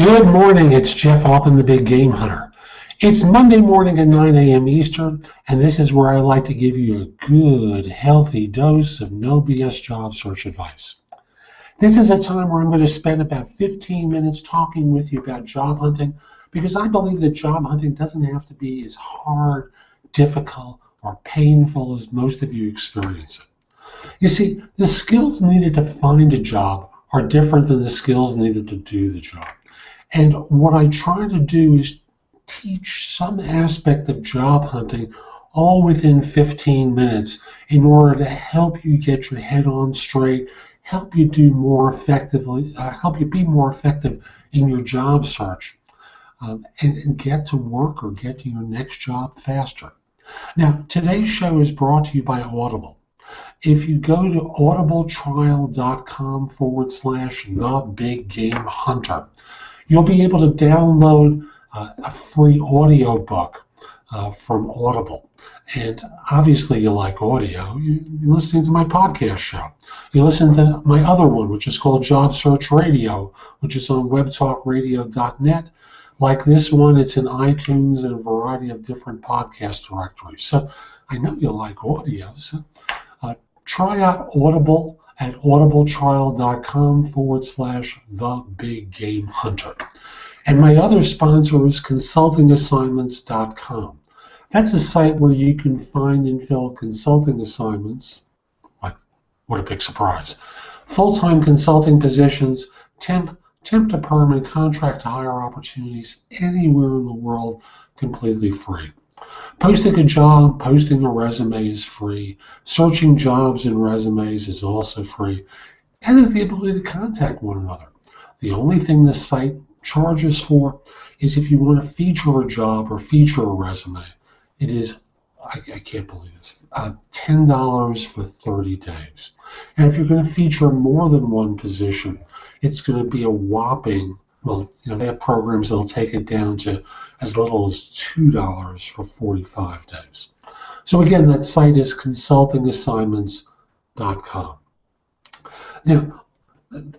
Good morning, it's Jeff Altman, the Big Game Hunter. It's Monday morning at 9 a.m. Eastern, and this is where I like to give you a good, healthy dose of no BS job search advice. This is a time where I'm going to spend about 15 minutes talking with you about job hunting, because I believe that job hunting doesn't have to be as hard, difficult, or painful as most of you experience it. You see, the skills needed to find a job are different than the skills needed to do the job. And what I try to do is teach some aspect of job hunting all within 15 minutes in order to help you get your head on straight, help you do more effectively, help you be more effective in your job search, and get to work or get to your next job faster. Now, today's show is brought to you by Audible. If you go to audibletrial.com/thebiggamehunter, you'll be able to download a free audio book from Audible. And obviously you like audio. You're listening to my podcast show. You listen to my other one, which is called Job Search Radio, which is on webtalkradio.net. Like this one, it's in iTunes and a variety of different podcast directories. So I know you like audio. So try out Audible at audibletrial.com/thebiggamehunter. And my other sponsor is consultingassignments.com. That's a site where you can find and fill consulting assignments, like, what a big surprise, full-time consulting positions, temp to perm, and contract to hire opportunities anywhere in the world, completely free. Posting a job, posting a resume is free. Searching jobs and resumes is also free, as is the ability to contact one another. The only thing this site charges for is if you want to feature a job or feature a resume. It is, I can't believe it's $10 for 30 days. And if you're going to feature more than one position, it's going to be a whopping, well, they have programs that'll take it down to as little as $2 for 45 days. So again, that site is consultingassignments.com. Now,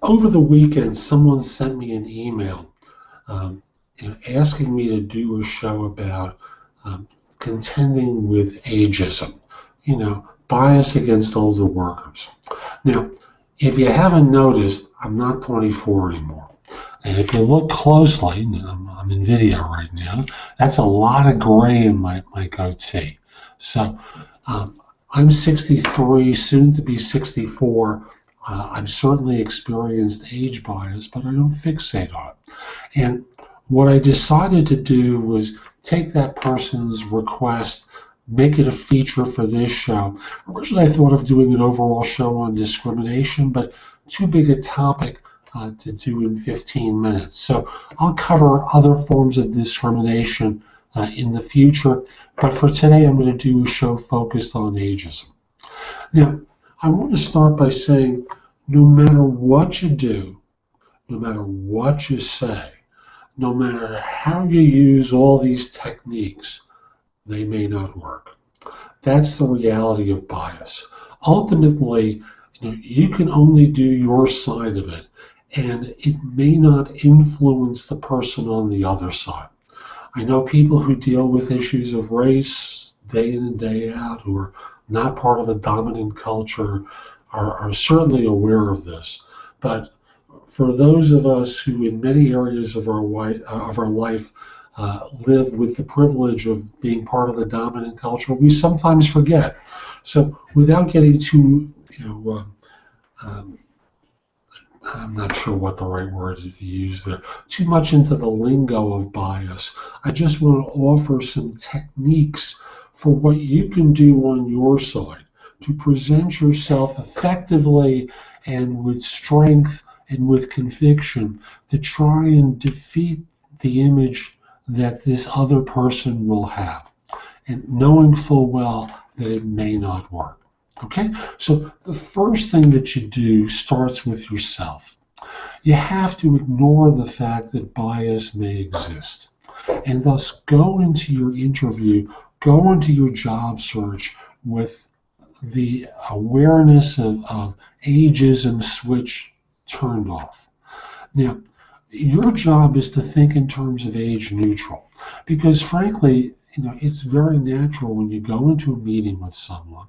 over the weekend, someone sent me an email asking me to do a show about contending with ageism, bias against older workers. Now, if you haven't noticed, I'm not 24 anymore. And if you look closely, I'm in video right now, that's a lot of gray in my goatee. So I'm 63, soon to be 64. I've certainly experienced age bias, but I don't fixate on it. And what I decided to do was take that person's request, make it a feature for this show. Originally, I thought of doing an overall show on discrimination, but too big a topic to do in 15 minutes. So I'll cover other forms of discrimination in the future, but for today I'm going to do a show focused on ageism. Now, I want to start by saying no matter what you do, no matter what you say, no matter how you use all these techniques, they may not work. That's the reality of bias. Ultimately, you can only do your side of it, and it may not influence the person on the other side. I know people who deal with issues of race day in and day out, who are not part of a dominant culture, are certainly aware of this. But for those of us who in many areas of our life live with the privilege of being part of the dominant culture, we sometimes forget. So without getting too, I'm not sure what the right word is to use there, too much into the lingo of bias, I just want to offer some techniques for what you can do on your side to present yourself effectively and with strength and with conviction to try and defeat the image that this other person will have, and knowing full well that it may not work. Okay, so the first thing that you do starts with yourself. You have to ignore the fact that bias may exist, and thus go into your interview, go into your job search with the awareness of ageism switch turned off. Now, Your job is to think in terms of age neutral, because frankly, it's very natural when you go into a meeting with someone,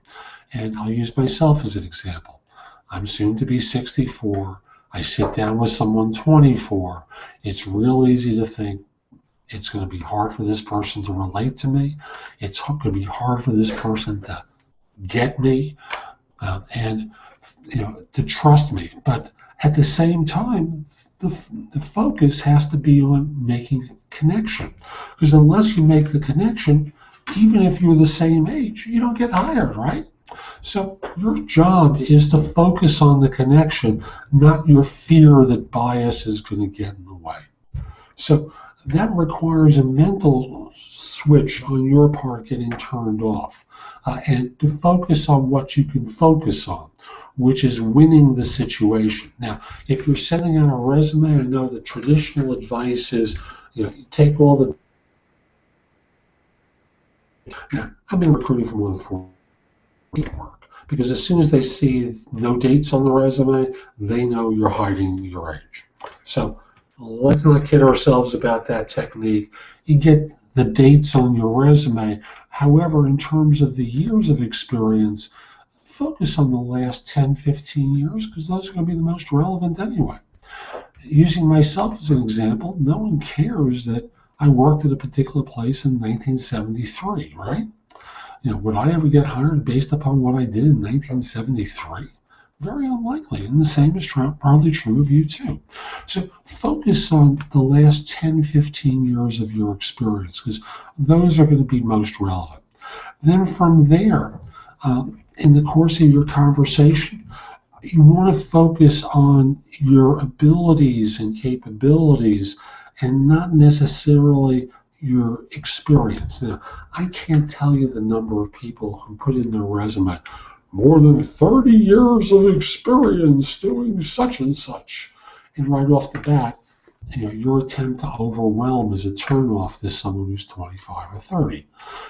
and I'll use myself as an example. I'm soon to be 64. I sit down with someone 24. It's real easy to think it's going to be hard for this person to relate to me. It's going to be hard for this person to get me, and to trust me. But at the same time, the focus has to be on making a connection, because unless you make the connection, even if you're the same age, you don't get hired, right? So your job is to focus on the connection, not your fear that bias is going to get in the way. So that requires a mental switch on your part getting turned off, and to focus on what you can focus on, which is winning the situation. Now, if you're sending out a resume, I know the traditional advice is, you take all the. Now, I've been recruiting for more than 4 years, because as soon as they see no dates on the resume, they know you're hiding your age. So let's not kid ourselves about that technique. You get the dates on your resume. However, in terms of the years of experience, focus on the last 10, 15 years, because those are going to be the most relevant anyway. Using myself as an example, no one cares that I worked at a particular place in 1973, right? Would I ever get hired based upon what I did in 1973? Very unlikely, and the same is probably true of you too. So focus on the last 10, 15 years of your experience, because those are going to be most relevant. Then from there, in the course of your conversation, you want to focus on your abilities and capabilities, and not necessarily your experience. Now, I can't tell you the number of people who put in their resume, more than 30 years of experience doing such and such. And right off the bat, your attempt to overwhelm is a turnoff to someone who's 25 or 30.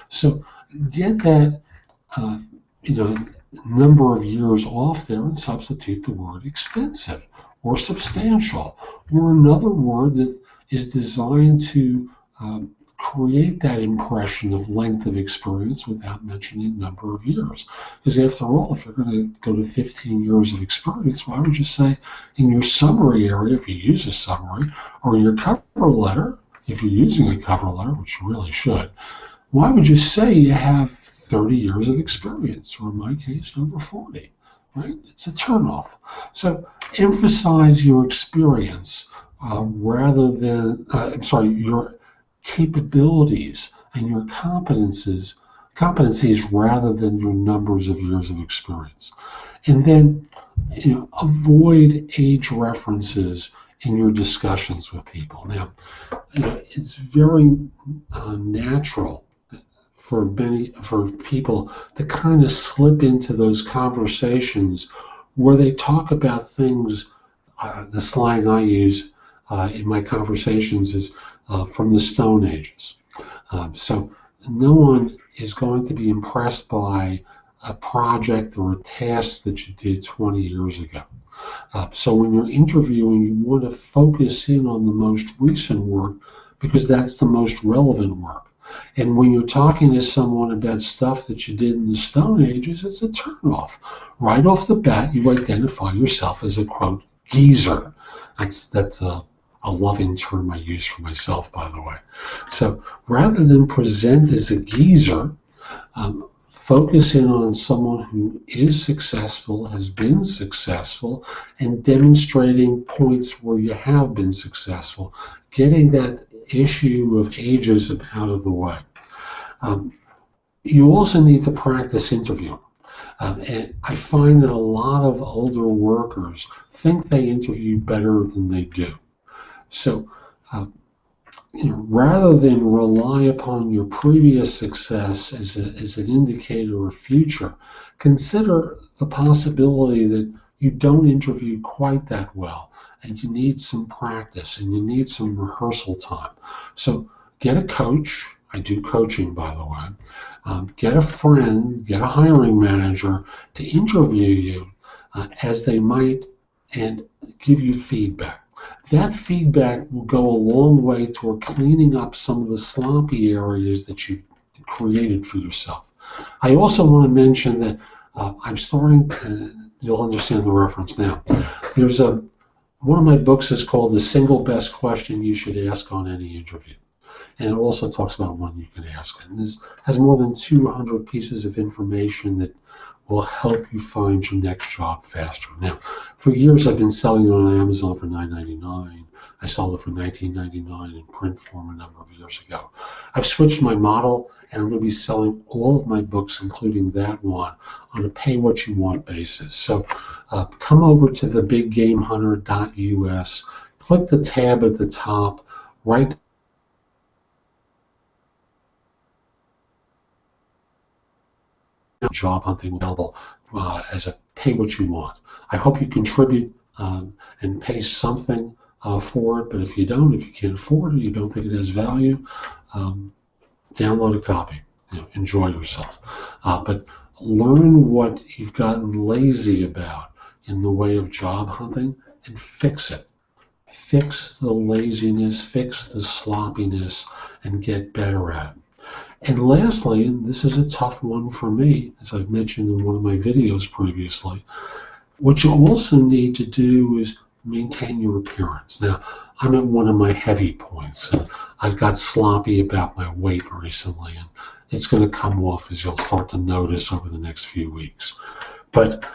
So get that, number of years off there and substitute the word extensive or substantial, or another word that is designed to create that impression of length of experience without mentioning number of years. Because after all, if you're going to go to 15 years of experience, why would you say in your summary area, if you use a summary, or in your cover letter, if you're using a cover letter, which you really should, why would you say you have 30 years of experience, or in my case, over 40, right? It's a turnoff. So emphasize your experience rather than, your capabilities and your competencies rather than your numbers of years of experience. And then avoid age references in your discussions with people. Now, it's very natural for people to kind of slip into those conversations where they talk about things. The slang I use in my conversations is from the Stone Ages. So no one is going to be impressed by a project or a task that you did 20 years ago. So when you're interviewing, you want to focus in on the most recent work, because that's the most relevant work. And when you're talking to someone about stuff that you did in the Stone Ages, it's a turnoff. Right off the bat, you identify yourself as a, quote, geezer. That's a loving term I use for myself, by the way. So rather than present as a geezer, focus in on someone who is successful, has been successful, and demonstrating points where you have been successful, getting that issue of ageism out of the way. You also need to practice interviewing. And I find that a lot of older workers think they interview better than they do. So rather than rely upon your previous success as an indicator of future, consider the possibility that you don't interview quite that well, and you need some practice and you need some rehearsal time. So get a coach. I do coaching, by the way. Get a friend, get a hiring manager to interview you as they might, and give you feedback. That feedback will go a long way toward cleaning up some of the sloppy areas that you've created for yourself. I also want to mention that I'm starting, you'll understand the reference now. There's one of my books is called The Single Best Question You Should Ask on Any Interview. And it also talks about one you can ask. And this has more than 200 pieces of information that will help you find your next job faster. Now, for years I've been selling it on Amazon for $9.99. I sold it for $19.99 in print form a number of years ago. I've switched my model, and I'm going to be selling all of my books, including that one, on a pay-what-you-want basis. So come over to thebiggamehunter.us, click the tab at the top, right job hunting available as a pay-what-you-want. I hope you contribute and pay something for it, but if you don't, if you can't afford it, you don't think it has value, download a copy. Enjoy yourself. But learn what you've gotten lazy about in the way of job hunting and fix it. Fix the laziness, fix the sloppiness, and get better at it. And lastly, and this is a tough one for me, as I've mentioned in one of my videos previously, what you also need to do is maintain your appearance. Now, I'm at one of my heavy points, and I've got sloppy about my weight recently, and it's going to come off, as you'll start to notice over the next few weeks. But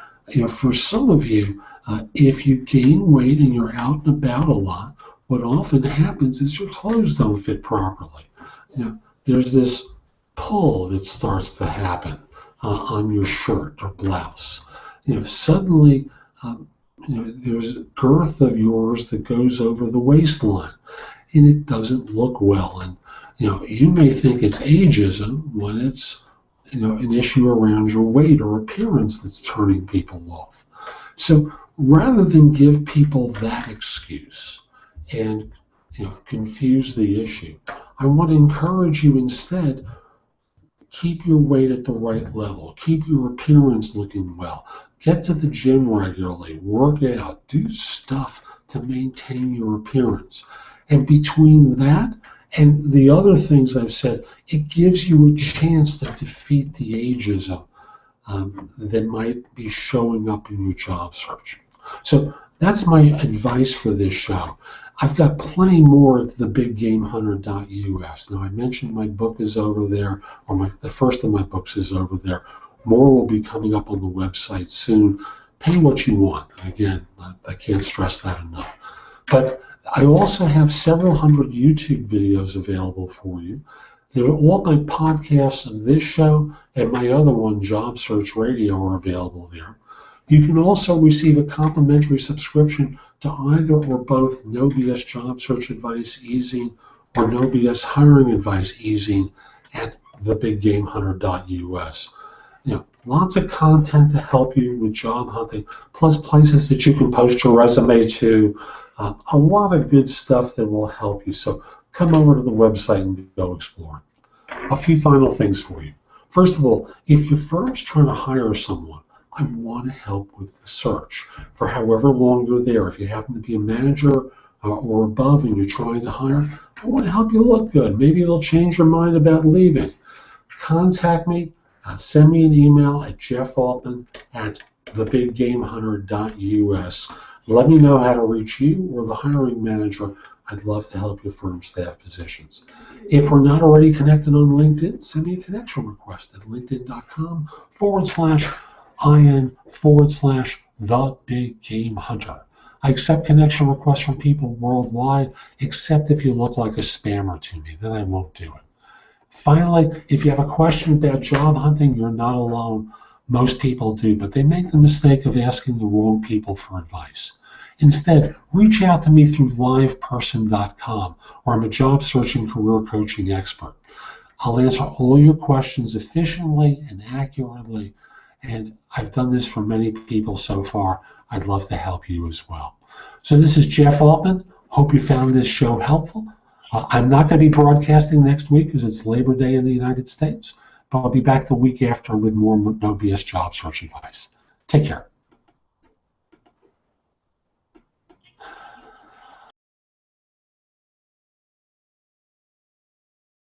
for some of you, if you gain weight and you're out and about a lot, what often happens is your clothes don't fit properly. There's this pull that starts to happen on your shirt or blouse. Suddenly, there's a girth of yours that goes over the waistline, and it doesn't look well. And you may think it's ageism when it's an issue around your weight or appearance that's turning people off. So rather than give people that excuse and confuse the issue, I want to encourage you instead, keep your weight at the right level, keep your appearance looking well, get to the gym regularly, work out, do stuff to maintain your appearance. And between that and the other things I've said, it gives you a chance to defeat the ageism that might be showing up in your job search. So that's my advice for this show. I've got plenty more at thebiggamehunter.us. Now, I mentioned my book is over there, or the first of my books is over there. More will be coming up on the website soon. Pay what you want. Again, I can't stress that enough. But I also have several hundred YouTube videos available for you. All my podcasts of this show and my other one, Job Search Radio, are available there. You can also receive a complimentary subscription to either or both No BS Job Search Advice e-zine or No BS Hiring Advice e-zine at thebiggamehunter.us. Lots of content to help you with job hunting, plus places that you can post your resume to. A lot of good stuff that will help you. So come over to the website and go explore. A few final things for you. First of all, if your firm's trying to hire someone, I want to help with the search for however long you're there. If you happen to be a manager or above and you're trying to hire, I want to help you look good. Maybe it'll change your mind about leaving. Contact me. Send me an email at jeffaltman@thebiggamehunter.us. Let me know how to reach you or the hiring manager. I'd love to help your firm staff positions. If we're not already connected on LinkedIn, send me a connection request at linkedin.com/IN/TheBigGameHunter. I accept connection requests from people worldwide, except if you look like a spammer to me, then I won't do it. Finally, if you have a question about job hunting, you're not alone. Most people do, but they make the mistake of asking the wrong people for advice. Instead, reach out to me through liveperson.com, where I'm a job searching career coaching expert. I'll answer all your questions efficiently and accurately, and I've done this for many people so far. I'd love to help you as well. So this is Jeff Altman. Hope you found this show helpful. I'm not going to be broadcasting next week because it's Labor Day in the United States, but I'll be back the week after with more No BS Job Search advice. Take care.